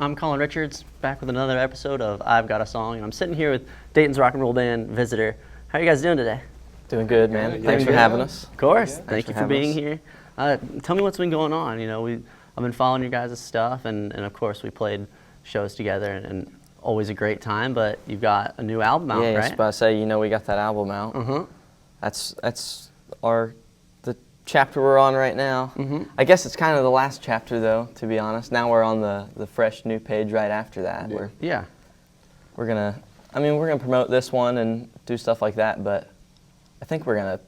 I'm Colin Richards, back with another episode of I've Got a Song, and I'm sitting here with Dayton's rock and roll band, Visitor. How are you guys doing today? Doing good, man. Thanks for having us. Of course. Yeah. Thank you for being here. Tell me what's been going on. You know, I've been following your guys' stuff, and of course we played shows together, and always a great time. But you've got a new album out, right? Yeah, I was right? about to say, we got that album out. That's the chapter we're on right now. I guess it's kind of the last chapter, though, to be honest. Now we're on the fresh new page right after that. We're gonna promote this one and do stuff like that, but I think we're gonna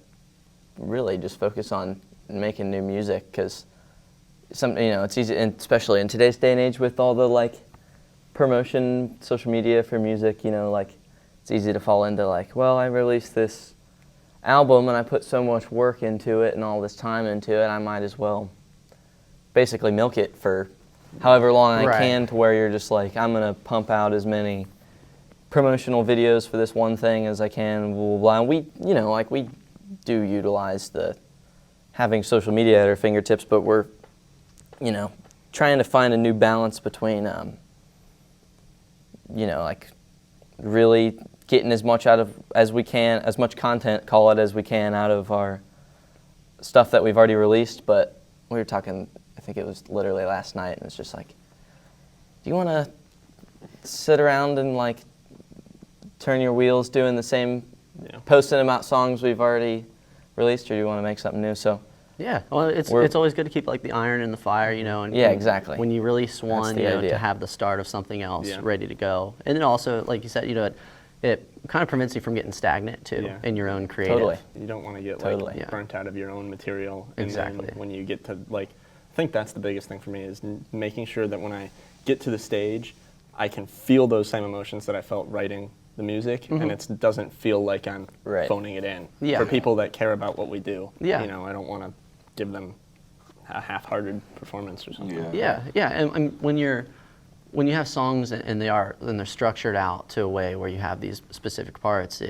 really just focus on making new music, because it's easy, and especially in today's day and age with all the promotion, social media for music. It's easy to fall into I released this album and I put so much work into it and all this time into it, I might as well basically milk it for however long I can, to where you're just I'm gonna pump out as many promotional videos for this one thing as I can, blah, blah, blah. And we do utilize the having social media at our fingertips, but we're trying to find a new balance between really getting as much out of as we can, as much content, call it, as we can out of our stuff that we've already released. But we were talking, I think it was literally last night, and it's just do you want to sit around and turn your wheels doing the same, posting about songs we've already released, or do you want to make something new? So yeah, well, it's always good to keep the iron in the fire, and exactly. When you release one, to have the start of something else ready to go, and then also, like you said, it kind of prevents you from getting stagnant too in your own creative. Totally. You don't want to get burnt out of your own material. And then when you get to I think that's the biggest thing for me, is making sure that when I get to the stage, I can feel those same emotions that I felt writing the music, and it doesn't feel like I'm phoning it in. For people that care about what we do, I don't want to give them a half-hearted performance or something. And when you have songs and they're structured out to a way where you have these specific parts,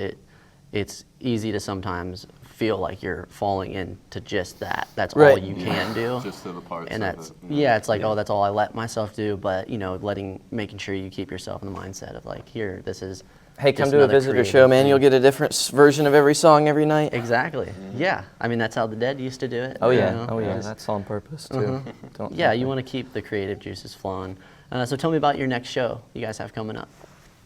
it's easy to sometimes feel like you're falling into just that. That's all you can do. Just to the parts. And that's oh, that's all I let myself do. But making sure you keep yourself in the mindset of here, this is. Hey, come to a Visitor show, man. You'll get a different version of every song every night. Exactly. Yeah. I mean, that's how the Dead used to do it. Oh yeah. Oh yeah. That's on purpose too. You want to keep the creative juices flowing. So tell me about your next show you guys have coming up.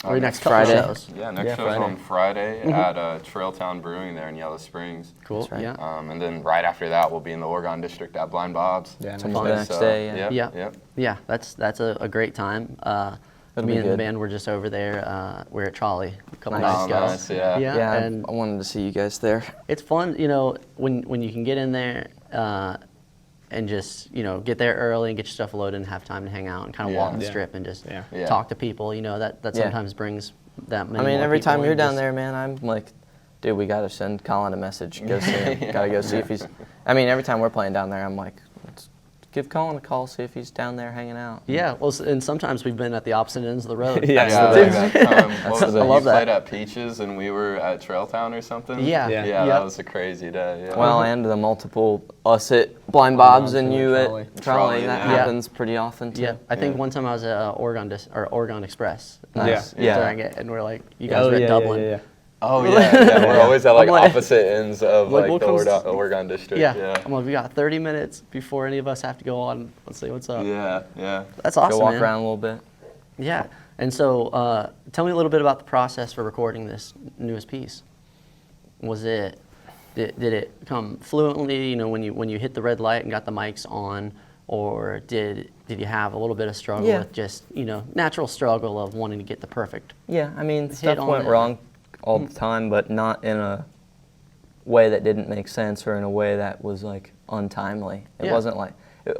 Or your next Friday. Shows. Yeah, next show's on Friday at Trailtown Brewing there in Yellow Springs. Cool. That's right. Yeah. And then right after that, we'll be in the Oregon District at Blind Bob's. Yeah, the next day. Yeah. That's a great time. Me and the band were just over there. We're at Trolley a couple nights ago. Nice, yeah. And I wanted to see you guys there. it's fun, when you can get in there and just get there early and get your stuff loaded and have time to hang out and kind of walk the strip and just talk to people. That sometimes brings that many. I mean, more every people time you're in. down there, man, I'm dude, we gotta send Colin a message. Go see him. Gotta go see if he's. I mean, every time we're playing down there, I'm let's give Colin a call, see if he's down there hanging out. Yeah, well, and sometimes we've been at the opposite ends of the road. I love that. Played at Peaches and we were at Trailtown or something. Yeah. That was a crazy day. Yeah. Well, and the multiple us at Blind Bob's and you at Trolley. That happens pretty often too. Yeah, I think one time I was at Oregon Express. Nice. During it, and we're you guys were at Dublin. Yeah. Oh yeah, we're always at opposite ends of the Oregon District. Yeah. I'm we got 30 minutes before any of us have to go on. Let's see what's up. Yeah. That's awesome. Go walk man. around a little bit. Yeah. And so, tell me a little bit about the process for recording this newest piece. Did it come fluently? When you hit the red light and got the mics on, or did you have a little bit of struggle with just natural struggle of wanting to get the perfect? Yeah, I mean, stuff went wrong all the time, but not in a way that didn't make sense or in a way that was untimely. It wasn't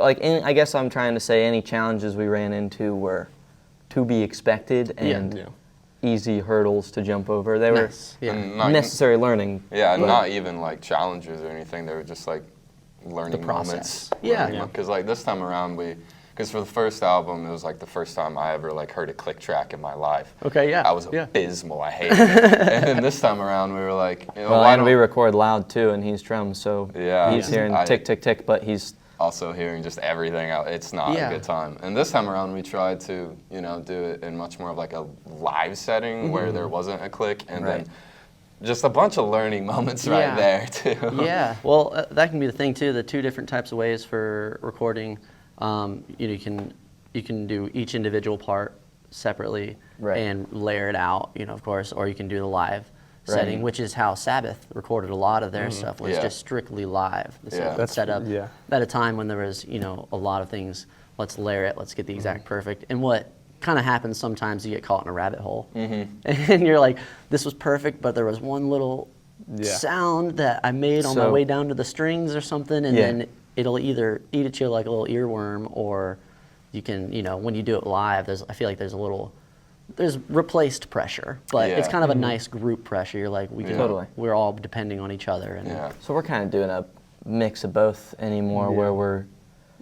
I guess I'm trying to say any challenges we ran into were to be expected and easy hurdles to jump over. They were necessary learning. Yeah, not even challenges or anything. They were just learning moments. Yeah. Because this time around because for the first album, it was the first time I ever heard a click track in my life. Okay, yeah. I was abysmal. I hated it. And then this time around, we were why don't we record loud too, and he's drums, so he's hearing tick, tick, tick, but he's also hearing just everything out, it's not a good time. And this time around, we tried to, you know, do it in much more of like a live setting where there wasn't a click, and then just a bunch of learning moments right there too. Yeah, well, that can be the thing too. The two different types of ways for recording. You know, you can do each individual part separately and layer it out. You know, of course, or you can do the live setting, which is how Sabbath recorded a lot of their stuff. Was just strictly live. So that's set up at a time when there was, you know, a lot of things. Let's layer it. Let's get the exact perfect. And what kind of happens sometimes, you get caught in a rabbit hole, and you're like, this was perfect, but there was one little sound that I made on my way down to the strings or something, and then it'll either eat at you like a little earworm, or you can, you know, when you do it live, I feel like there's replaced pressure, but it's kind of a nice group pressure. You're like, we're all depending on each other. And so we're kind of doing a mix of both anymore, where we're,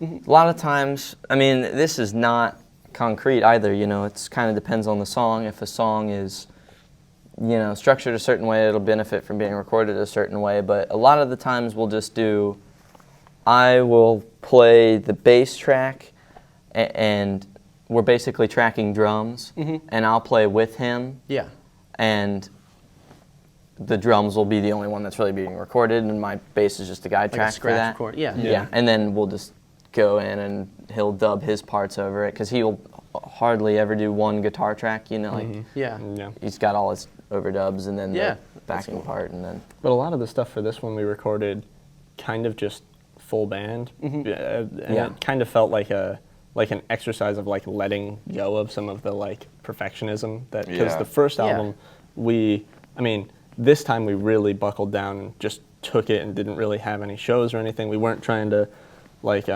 a lot of times, I mean, this is not concrete either, you know, it's kind of depends on the song. If a song is, you know, structured a certain way, it'll benefit from being recorded a certain way, but a lot of the times we'll just do, I will play the bass track, and we're basically tracking drums, and I'll play with him, and the drums will be the only one that's really being recorded, and my bass is just a guide track for that. Record. And then we'll just go in and he'll dub his parts over it, because he'll hardly ever do one guitar track, you know, like he's got all his overdubs and then the backing part, and then. But a lot of the stuff for this one we recorded kind of just full band, and it kind of felt like an exercise of like letting go of some of the like perfectionism that, because the first album I mean, this time we really buckled down and just took it and didn't really have any shows or anything. We weren't trying to like we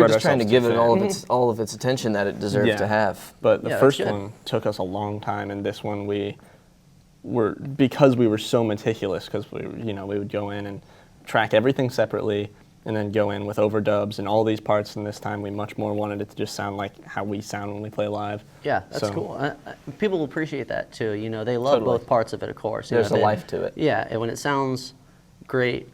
were just trying to give it all of its attention that it deserved to have. But the first one took us a long time, and this one because we were so meticulous, because we would go in and track everything separately, and then go in with overdubs and all these parts. And this time we much more wanted it to just sound like how we sound when we play live. Yeah, that's cool. People appreciate that too. You know, they love both parts of it, of course. There's a life to it. Yeah, and when it sounds great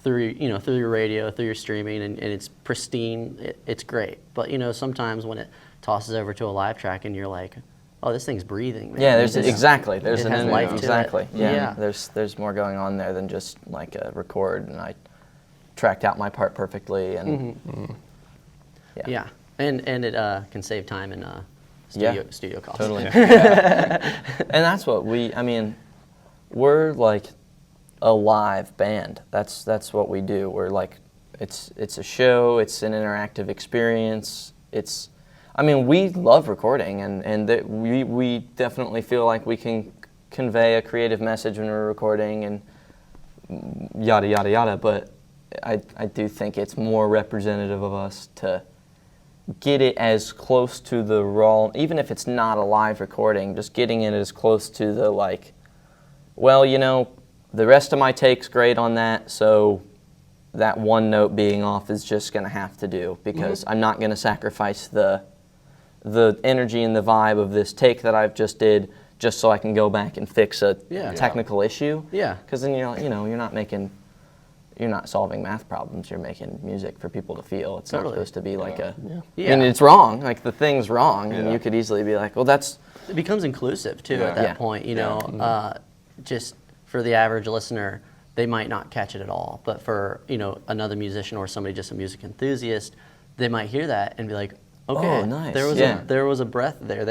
through your radio, through your streaming, and it's pristine, it's great. But you know, sometimes when it tosses over to a live track and you're like, oh, this thing's breathing, man. Yeah, there's exactly. There's an life to it. Yeah. There's more going on there than just like a record, and I tracked out my part perfectly, and and it can save time in studio costs. Totally. And that's what we're like a live band. That's what we do. We're like, it's a show. It's an interactive experience. We love recording, and that we definitely feel like we can convey a creative message when we're recording, and yada yada yada. But I do think it's more representative of us to get it as close to the raw, even if it's not a live recording, just getting it as close to the like, well, you know, the rest of my take's great on that, so that one note being off is just going to have to do, because I'm not going to sacrifice the energy and the vibe of this take that I've just did just so I can go back and fix a technical issue. Yeah. Because then you're not solving math problems. You're making music for people to feel. It's not supposed to be like I mean, it's wrong. Like, the thing's wrong, and you could easily be like, well, it becomes inclusive too at that point. You know, just for the average listener, they might not catch it at all. But for another musician or somebody just a music enthusiast, they might hear that and be like, okay, nice. There was a breath there.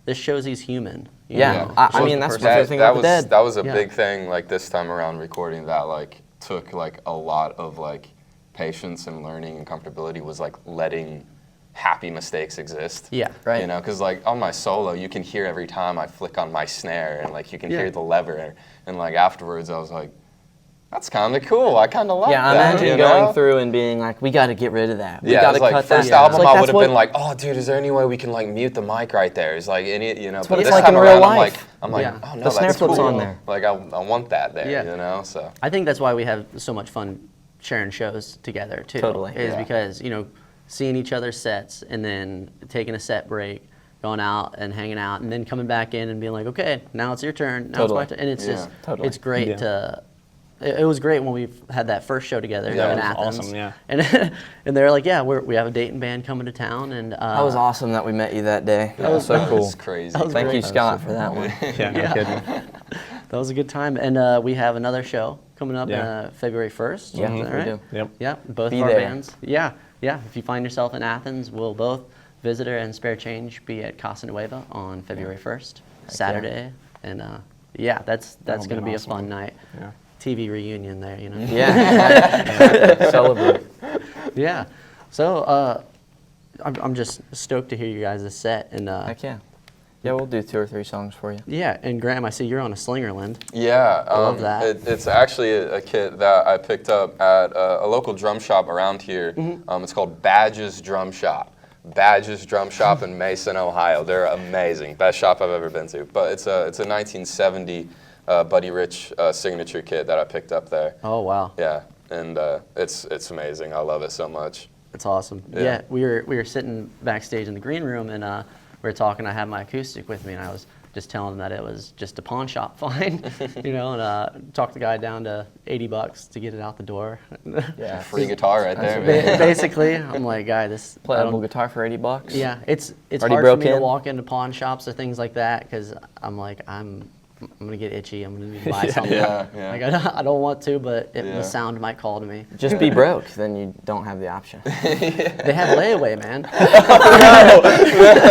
This shows he's human. I mean, that's the thing about the Dead. That was a big thing. Like, this time around recording that, like, took like a lot of like patience and learning and comfortability, was like letting happy mistakes exist. Yeah, right. You know, because like on my solo, you can hear every time I flick on my snare, and like you can hear the lever, and like afterwards I was like, that's kind of cool. I kind of like that. Yeah, imagine going through and being like, we got to get rid of that. We got to like, cut first that. album, I would have been like, oh, dude, is there any way we can like mute the mic right there? It's like but this like time in real around, life. I'm like, oh no, the snare that's flip's cool. on there. Like I want that there, you know. So I think that's why we have so much fun sharing shows together too. Totally. Is because seeing each other's sets and then taking a set break, going out and hanging out, and then coming back in and being like, okay, now it's your turn. Now it's my turn. And it's just it's great to it was great when we had that first show together Yeah, in it was Athens. awesome, yeah. And they're like, yeah, we have a Dayton band coming to town, and That was awesome that we met you that day. That was so cool. It's crazy. That was Thank great. you, Scott, for that one. Yeah, no kidding. That was a good time. And we have another show coming up Yeah. February 1st. Yeah, Is that we right? do. Yep. Yeah, both Be of our there. bands. Yeah. If you find yourself in Athens, we'll both Visitor and Spare Change be at Casa Nueva on February 1st, Saturday. And yeah, that's That'll going to be be awesome. a fun night. Yeah. TV reunion there, you know. Yeah. Celebrate. Yeah. So I'm just stoked to hear you guys' set. And Heck yeah. Yeah, we'll do 2 or 3 songs for you. yeah, and Graham, I see you're on a Slingerland. Yeah, love that. It's actually a kit that I picked up at a local drum shop around here. Mm-hmm. It's called Badge's Drum Shop. Badge's Drum Shop in Mason, Ohio. They're amazing. Best shop I've ever been to. But it's a 1970 Buddy Rich signature kit that I picked up there. Oh wow. Yeah, and it's amazing. I love it so much. That's awesome. Yeah. Yeah, we were sitting backstage in the green room, and we were talking. I had my acoustic with me, and I was just telling him that it was just a pawn shop find, you know, and talked the guy down to $80 to get it out the door. Yeah. Free guitar right there, Ba- man. Basically, I'm like, guy, this I Playable don't- guitar for $80. Yeah, it's Already hard broke for me to in? walk into pawn shops or things like that because I'm like I'm gonna get itchy. I'm gonna need to buy something. Yeah, yeah. Like I don't want to, but Yeah. the sound might call to me. Just be broke, then you don't have the option. They have layaway, man.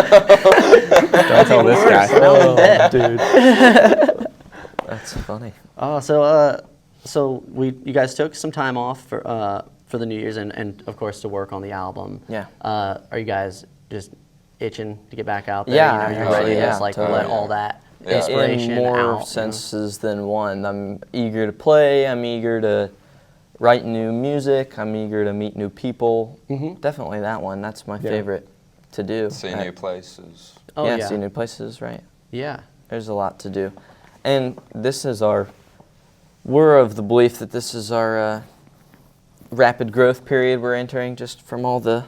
Don't tell this guy. Now I'm dead. Dude. That's funny. Oh, so you guys took some time off for the New Year's and of course to work on the album. Yeah. Are you guys just itching to get back out there? Yeah, you know, you're oh, ready to yeah, just like totally. let all that Yeah. inspiration In more out. you know? senses than one. I'm eager to play. I'm eager to write new music. I'm eager to meet new people. Definitely that one. That's my favorite to do. See new places. Oh yeah, yeah. see new places, right? Yeah. There's a lot to do. And we're of the belief that this is our rapid growth period we're entering, just from all the,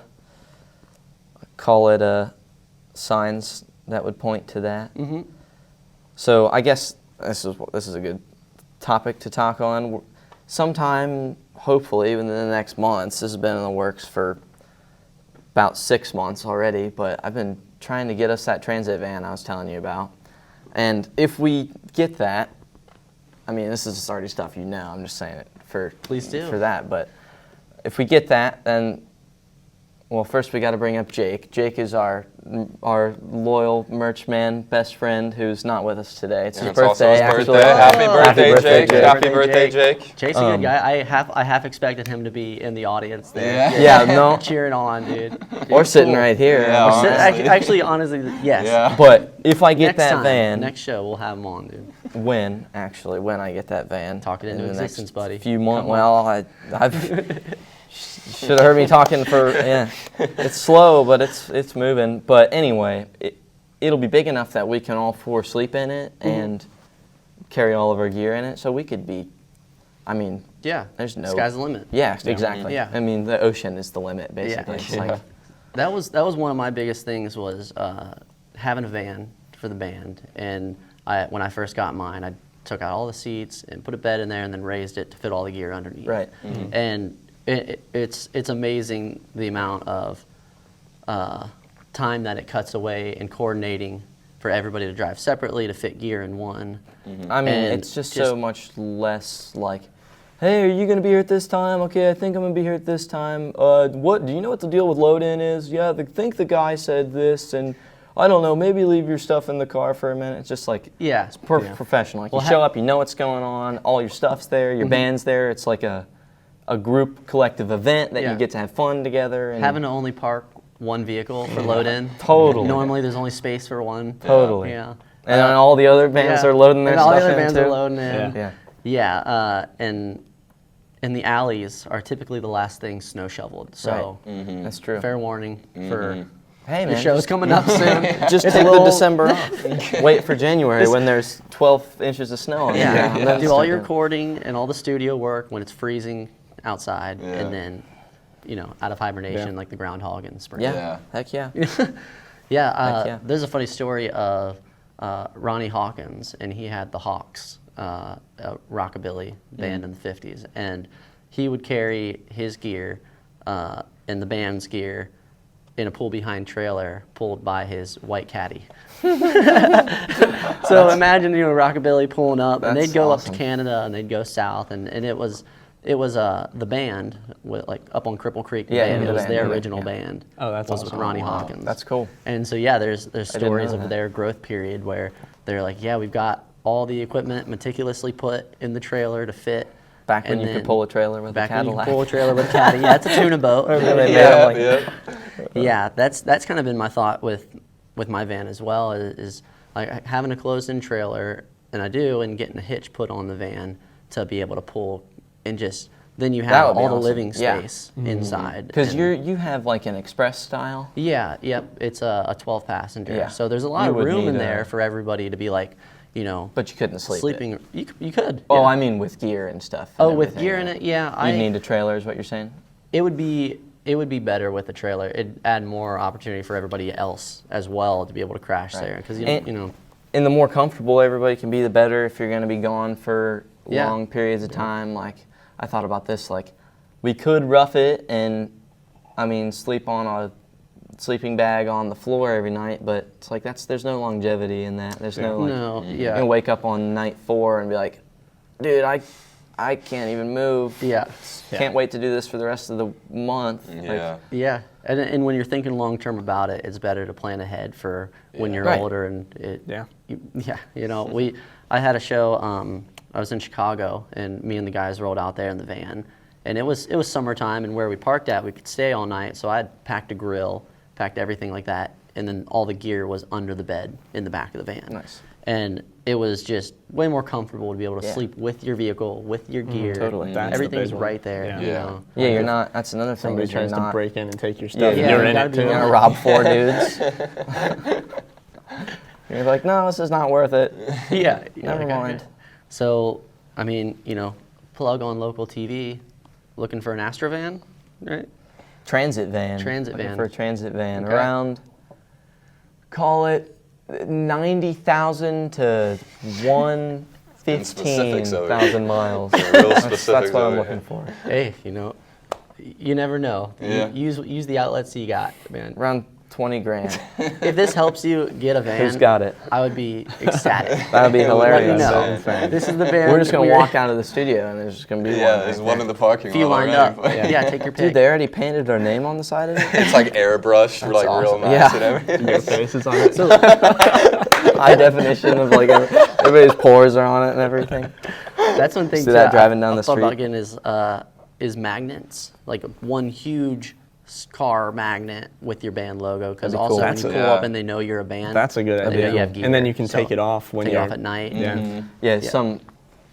call it signs that would point to that. Mm-hmm. So I guess this is a good topic to talk on. Sometime, hopefully, within the next months, this has been in the works for about 6 months already, but I've been trying to get us that transit van I was telling you about. And if we get that, I mean, this is already stuff you know, I'm just saying it Please do. for that, but if we get that, then, well, first we got to bring up Jake. Jake is our loyal merch man, best friend, who's not with us today. It's his It's also birthday, his actually. birthday. Happy Oh. birthday, Happy birthday, Jake. Jake. Happy birthday, Jake. Jake's a good guy. I half expected him to be in the audience there. Yeah. Yeah, no, Cheering on, dude. or sitting cool. right here. Yeah, Or sit- honestly. Actually, honestly, yes. Yeah. But if I get Next that time, van, next show, we'll have him on, dude. when I get that van, Talk it into in the next existence, buddy. few months. Come on. Well, I've should have heard me talking for. Yeah, it's slow, but it's moving. But anyway, it'll be big enough that we can all 4 sleep in it and carry all of our gear in it, so we could be. I mean, Yeah. there's no Sky's the limit. Yeah, exactly. Yeah. I mean, the ocean is the limit, basically. It's like, That was one of my biggest things was having a van for the band. And when I first got mine, I took out all the seats and put a bed in there and then raised it to fit all the gear underneath. Right. And it's amazing the amount of time that it cuts away in coordinating for everybody to drive separately to fit gear in one. I mean, And it's just so much less like, hey, are you going to be here at this time? Okay, I think I'm going to be here at this time. What do you know what the deal with load-in is? Yeah, I think the guy said this, and I don't know, maybe leave your stuff in the car for a minute. It's just like, Yeah. it's professional. Like Well, you show up, you know what's going on, all your stuff's there, your band's there. It's like a group collective event that Yeah. you get to have fun together. And Having to only park one vehicle for load in. Totally. Normally there's only space for one. Totally. Yeah. And then all the other bands Yeah. are loading their and all stuff the other in bands too. are loading in. Yeah. Yeah, and the alleys are typically the last things snow shoveled. So That's true. fair warning for Hey, the man, show's coming up soon. just It's a take little- the December off. Wait for January when there's 12 inches of snow on the Yeah, ground. Then do all start your doing it. recording and all the studio work when it's freezing outside, Yeah. and then, out of hibernation Yeah. like the groundhog in the spring. Yeah. Yeah. Heck yeah. Yeah, Heck yeah. there's a funny story of Ronnie Hawkins, and he had the Hawks a rockabilly band in the 50s, and he would carry his gear and the band's gear in a pull-behind trailer pulled by his white caddy. So imagine, rockabilly pulling up, and they'd go up to Canada, and they'd go south, and it was the band up on Cripple Creek. Band. It was their original band. Oh, that's was awesome. with Ronnie Hawkins. That's cool. And so there's stories of their growth period where they're like, we've got all the equipment meticulously put in the trailer to fit. Back when you could pull a trailer with a Cadillac. Back when you could pull a trailer with a caddy. Yeah, it's a tuna boat. Yeah, that's kind of been my thought with my van as well, is like having a closed-in trailer, and getting a hitch put on the van to be able to pull, and just then you have all the living space inside. Because you have like an express style. Yeah, yep. It's a 12-passenger. Yeah. So there's a lot of room in there for everybody to be like, But you couldn't sleeping. You could. Oh, yeah. I mean with gear and stuff. Oh, with gear in it, yeah. You'd need a trailer, is what you're saying? It would be better with a trailer. It'd add more opportunity for everybody else as well to be able to crash there, because And the more comfortable everybody can be, the better. If you're going to be gone for long periods of time, like I thought about this, like we could rough it and sleep on a sleeping bag on the floor every night, but it's like there's no longevity in that. There's you're gonna wake up on night 4 and be like, dude, I can't even move. Can't wait to do this for the rest of the month. And when you're thinking long term about it, it's better to plan ahead for when you're older. And I had a show. I was in Chicago, and me and the guys rolled out there in the van, and it was summertime, and where we parked at, we could stay all night. So I had packed a grill, packed everything like that, and then all the gear was under the bed in the back of the van. Nice. And it was just way more comfortable to be able to sleep with your vehicle, with your gear. Totally. Everything's right there. You're not. That's another thing. Somebody tries to break in and take your stuff. Yeah, you're in it too. You're gonna rob 4 dudes. You're like, no, this is not worth it. Never mind. So, plug on local TV, looking for an Astrovan, right? Transit van. Looking for a transit van. Okay. Around, call it 90,000 to 115,000 miles. That's what I'm looking for. Hey, you never know. Yeah. Use the outlets you got, man. Around 20 grand. If this helps you get a van, Who's got it? I would be ecstatic. That would be hilarious. Let me know. This is the van. We're just going to walk out of the studio and there's just going to be one. There's one in the parking lot. If you lined up. Take your pick. Dude, they already painted our name on the side of it. It's like airbrushed, real nice and everything. Your faces on it. High definition of like everybody's pores are on it and everything. That's one thing. See that driving down the street? I thought about again is magnets, like one huge car magnet with your band logo, because also cool. when you pull up and they know you're a band. That's a good idea. You have gear. And then you can take it off when you're off at night. Some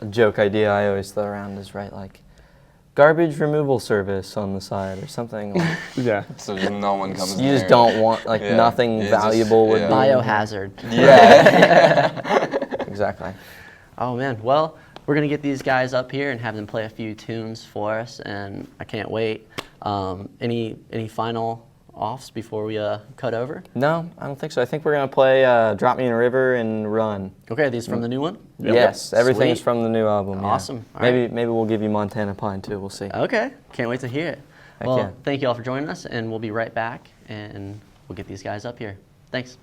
joke idea I always throw around is like garbage removal service on the side or something. Like, So no one comes. You just don't want nothing valuable would be Biohazard. Exactly. Oh man, well, we're gonna get these guys up here and have them play a few tunes for us, and I can't wait. Any final offs before we cut over? No, I don't think so. I think we're gonna play "Drop Me in a River" and "Run." Okay, these from the new one? Yes, everything's Sweet. from the new album. Yeah. Awesome. All maybe we'll give you Montana Pine too. We'll see. Okay, can't wait to hear it. Heck Well, yeah. thank you all for joining us, and we'll be right back, and we'll get these guys up here. Thanks.